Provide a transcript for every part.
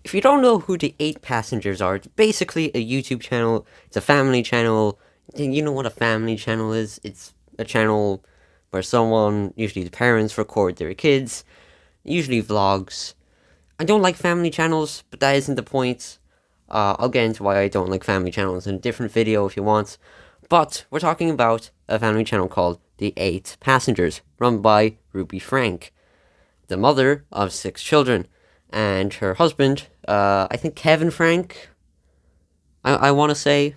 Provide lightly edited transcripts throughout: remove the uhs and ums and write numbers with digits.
If you don't know who the 8 Passengers are, it's basically a YouTube channel. It's a family channel. You know what a family channel is? It's a channel where someone, usually the parents, record their kids, usually vlogs. I don't like family channels, but that isn't the point. I'll get into why I don't like family channels in a different video if you want. But we're talking about a family channel called The 8 Passengers, run by Ruby Frank, the mother of 6 children, and her husband, I think Kevin Frank, I want to say.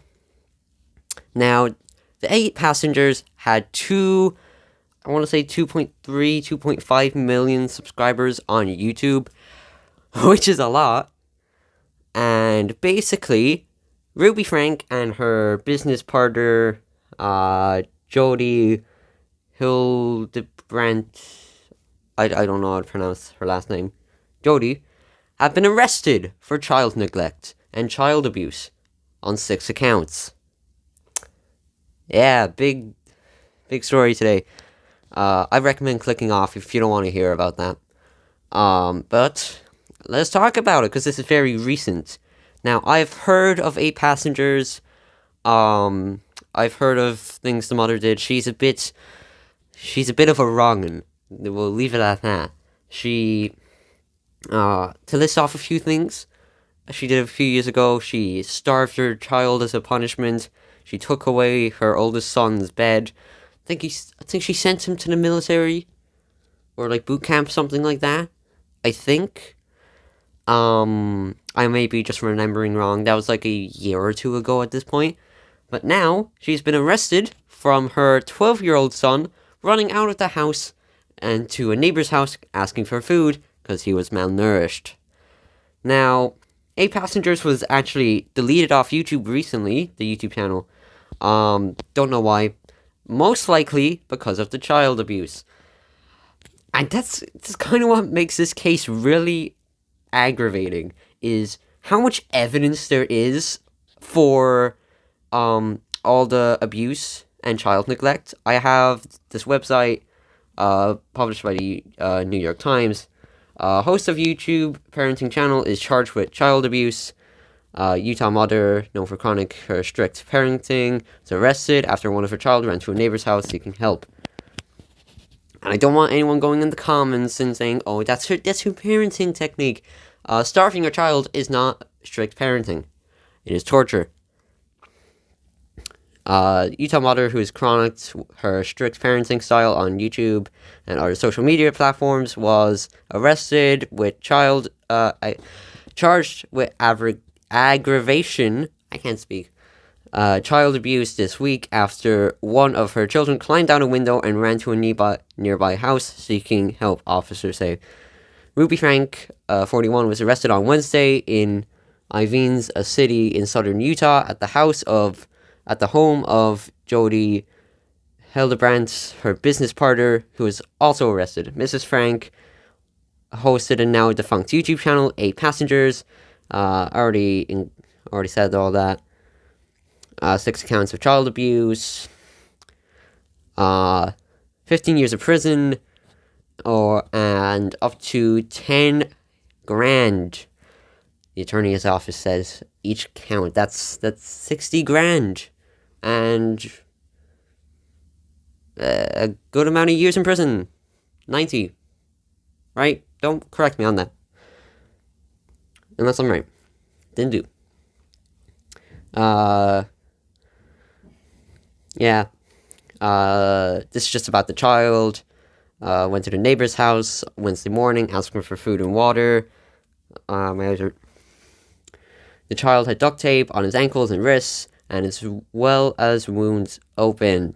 Now, the 8 Passengers had I want to say 2.3, 2.5 million subscribers on YouTube, which is a lot. And basically, Ruby Frank and her business partner, Jody Hildebrandt, I don't know how to pronounce her last name, Jody, have been arrested for child neglect and child abuse on 6 accounts. Yeah, big story today. I recommend clicking off if you don't want to hear about that. But let's talk about it because this is very recent. Now, I've heard of 8 Passengers. I've heard of things the mother did. She's a bit of a wrong'un. We'll leave it at that. To list off a few things she did a few years ago, she starved her child as a punishment. She took away her oldest son's bed. I think she sent him to the military or like boot camp, something like that. I think. I may be just remembering wrong. That was like a year or two ago at this point. But now she's been arrested from her 12-year-old son running out of the house and to a neighbor's house asking for food because he was malnourished. Now, 8 Passengers was actually deleted off YouTube recently, the YouTube channel. Don't know why. Most likely because of the child abuse. And that's kind of what makes this case really aggravating, is how much evidence there is for all the abuse and child neglect. I have this website published by the New York Times. Host of YouTube parenting channel is charged with child abuse. Utah mother, known for chronic her strict parenting, was arrested after one of her child ran to a neighbor's house seeking help. And I don't want anyone going in the comments and saying, "Oh, that's her parenting technique." Starving your child is not strict parenting; it is torture. Utah mother who has chronicled her strict parenting style on YouTube and other social media platforms was arrested with charged with aggravation. I can't speak. Child abuse this week after one of her children climbed down a window and ran to a nearby house seeking help, officers say. Ruby Frank, 41, was arrested on Wednesday in Ivines, a city in southern Utah, at the home of Jody Hildebrandt, her business partner, who was also arrested. Mrs. Frank hosted a now defunct YouTube channel, 8 Passengers. Already said all that. 6 accounts of child abuse. 15 years of prison, and up to 10 grand. The attorney's office says each count. That's 60 grand. And a good amount of years in prison. 90. Right? Don't correct me on that. Unless I'm right. Didn't do. Yeah. This is just about the child. Went to the neighbor's house Wednesday morning, asking for food and water. The child had duct tape on his ankles and wrists, and as well as wounds open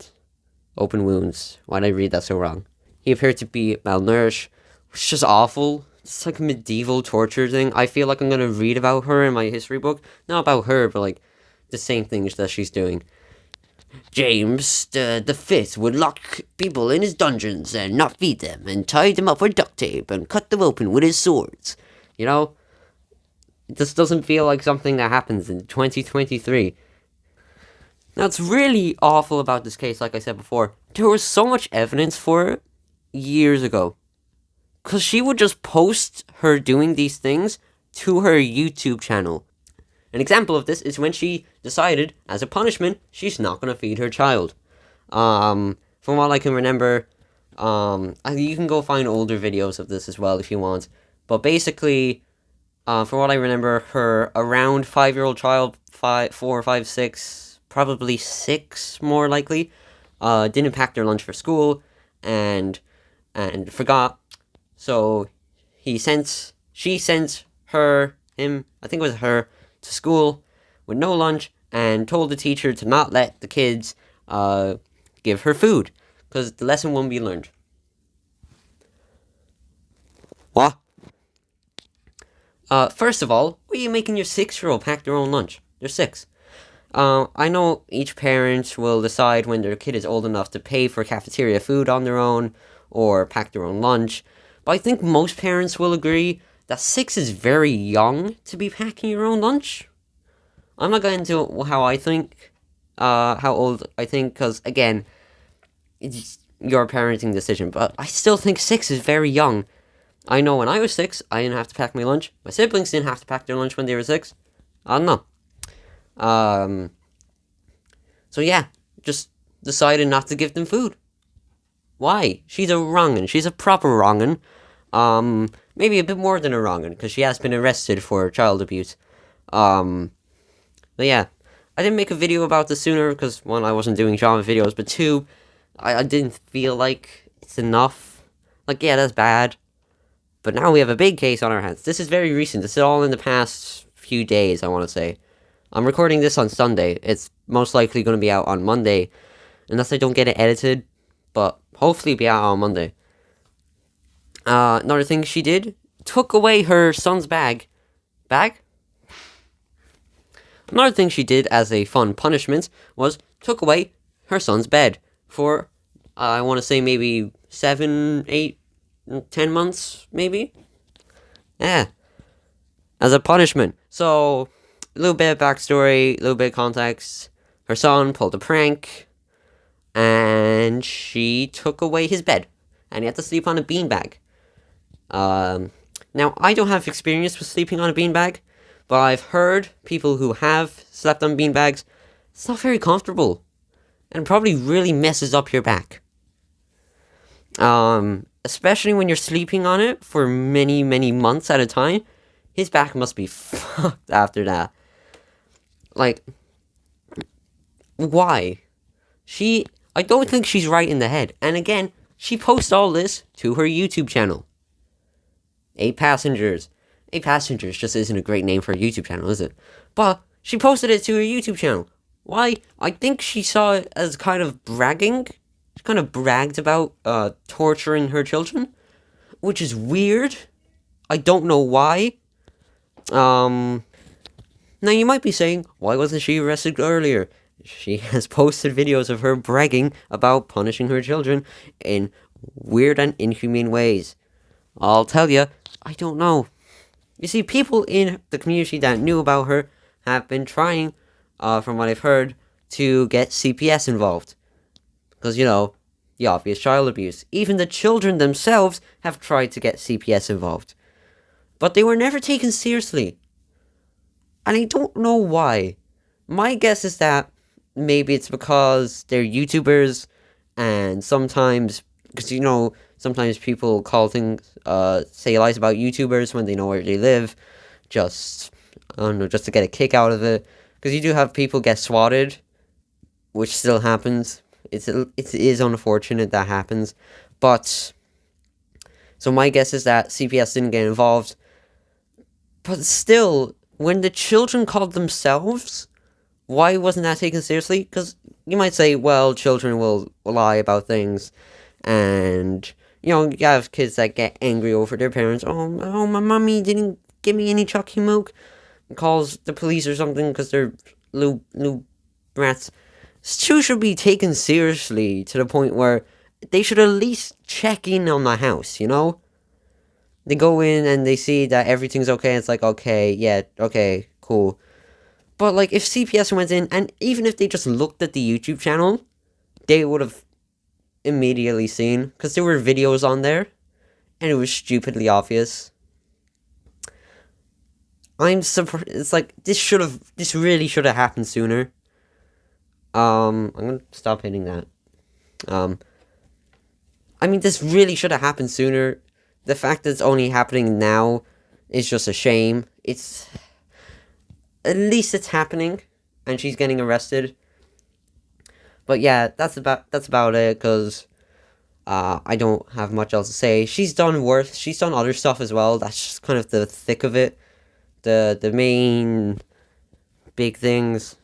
wounds. Why did I read that so wrong? He appeared to be malnourished, which is just awful. It's like a medieval torture thing. I feel like I'm gonna read about her in my history book. Not about her, but like the same things that she's doing. James the Fifth would lock people in his dungeons and not feed them, and tie them up with duct tape and cut them open with his swords. You know, this doesn't feel like something that happens in 2023. Now, it's really awful about this case, like I said before. There was so much evidence for it years ago. Because she would just post her doing these things to her YouTube channel. An example of this is when she decided, as a punishment, she's not going to feed her child. From what I can remember, you can go find older videos of this as well if you want. But basically, from what I remember, her around 5-year-old child, 4, 5, 6, probably 6 more likely, didn't pack their lunch for school and forgot. So she sent him, I think it was her, to school with no lunch and told the teacher to not let the kids give her food because the lesson won't be learned. What? First of all, why are you making your 6-year-old pack their own lunch? They're 6. I know each parent will decide when their kid is old enough to pay for cafeteria food on their own or pack their own lunch, but I think most parents will agree that 6 is very young to be packing your own lunch. I'm not going into how I think, how old I think, because again, it's your parenting decision, but I still think 6 is very young. I know when I was 6, I didn't have to pack my lunch. My siblings didn't have to pack their lunch when they were 6. I don't know. So yeah, just decided not to give them food. Why? She's a wrong'un. She's a proper wrong'un. Maybe a bit more than a wrong'un, because she has been arrested for child abuse. But yeah, I didn't make a video about this sooner, because 1, I wasn't doing drama videos, but 2, I didn't feel like it's enough. Like, yeah, that's bad. But now we have a big case on our hands. This is very recent. This is all in the past few days, I want to say. I'm recording this on Sunday. It's most likely going to be out on Monday, unless I don't get it edited, but hopefully it'll be out on Monday. Another thing she did, took away her son's bag. Another thing she did as a fun punishment was took away her son's bed for, I want to say maybe 7, 8, 10 months, maybe? Yeah. As a punishment. So, a little bit of backstory, a little bit of context. Her son pulled a prank, and she took away his bed, and he had to sleep on a beanbag. Now, I don't have experience with sleeping on a beanbag, but I've heard people who have slept on beanbags, it's not very comfortable, and probably really messes up your back. Especially when you're sleeping on it for many, many months at a time, his back must be fucked after that. Like, why? I don't think she's right in the head. And again, she posts all this to her YouTube channel. 8 passengers. 8 passengers just isn't a great name for a YouTube channel, is it? But she posted it to her YouTube channel. Why? I think she saw it as kind of bragging. She kind of bragged about torturing her children, which is weird. I don't know why. Now you might be saying, why wasn't she arrested earlier? She has posted videos of her bragging about punishing her children in weird and inhumane ways. I'll tell you, I don't know. You see, people in the community that knew about her have been trying, from what I've heard, to get CPS involved. Because, the obvious child abuse. Even the children themselves have tried to get CPS involved. But they were never taken seriously. And I don't know why. My guess is that maybe it's because they're YouTubers, and sometimes, because sometimes people call things, say lies about YouTubers when they know where they live, just to get a kick out of it. Because you do have people get swatted, which still happens. It is unfortunate that happens, but so my guess is that CPS didn't get involved. But still, when the children called themselves, why wasn't that taken seriously? Because you might say, well, children will lie about things, and you have kids that get angry over their parents. Oh, my mommy didn't give me any chocolate milk, and calls the police or something because they're little brats. Two should be taken seriously to the point where they should at least check in on the house, They go in and they see that everything's okay, and it's like, okay, yeah, okay, cool. But, if CPS went in, and even if they just looked at the YouTube channel, they would have immediately seen, because there were videos on there, and it was stupidly obvious. I'm surprised. It's like this really should have happened sooner. I'm gonna stop hitting that. I mean, this really should have happened sooner. The fact that it's only happening now is just a shame. It's at least it's happening, and she's getting arrested. But yeah, that's about it. Cause I don't have much else to say. She's done worse. She's done other stuff as well. That's just kind of the thick of it. The main big things.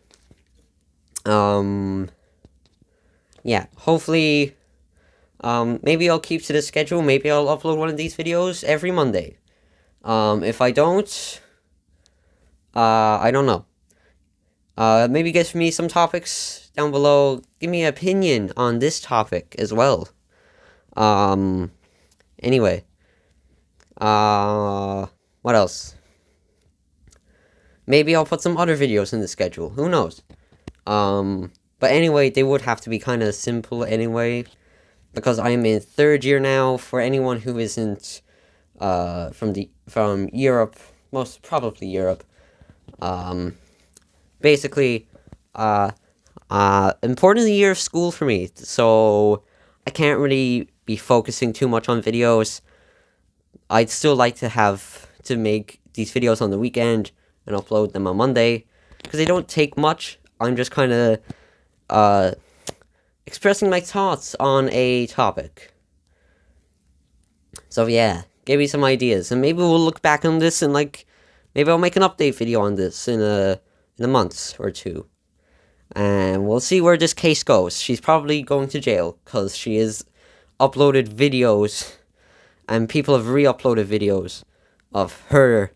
Yeah. Hopefully. Maybe I'll keep to the schedule. Maybe I'll upload one of these videos every Monday. If I don't, I don't know. Maybe give me some topics down below. Give me an opinion on this topic as well. Anyway. What else? Maybe I'll put some other videos in the schedule. Who knows? But anyway, they would have to be kind of simple anyway. Because I'm in third year now. For anyone who isn't from Europe, most probably Europe. Basically, important year of school for me. So I can't really be focusing too much on videos. I'd still like to make these videos on the weekend and upload them on Monday because they don't take much. I'm just kind of expressing my thoughts on a topic. So yeah, give me some ideas, and maybe we'll look back on this and maybe I'll make an update video on this in a month or two, and we'll see where this case goes. She's probably going to jail because she has uploaded videos, and people have re-uploaded videos of her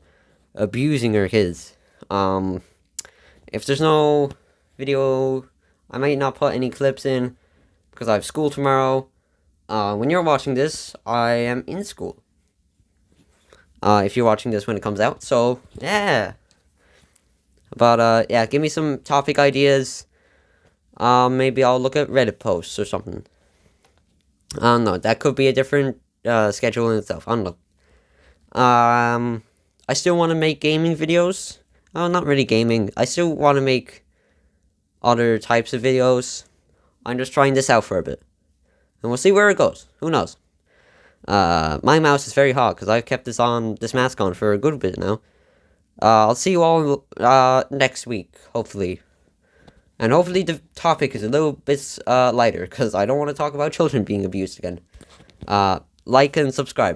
abusing her kids. If there's no video, I might not put any clips in because I have school tomorrow. When you're watching this, I am in school. If you're watching this when it comes out, so yeah. But yeah, give me some topic ideas. Maybe I'll look at Reddit posts or something. I don't know. That could be a different schedule in itself. I don't know. I still want to make gaming videos. Oh, not really gaming. I still want to make other types of videos. I'm just trying this out for a bit. And we'll see where it goes. Who knows? My mouse is very hot because I've kept this mask on for a good bit now. I'll see you all next week, hopefully. And hopefully the topic is a little bit lighter because I don't want to talk about children being abused again. Like and subscribe.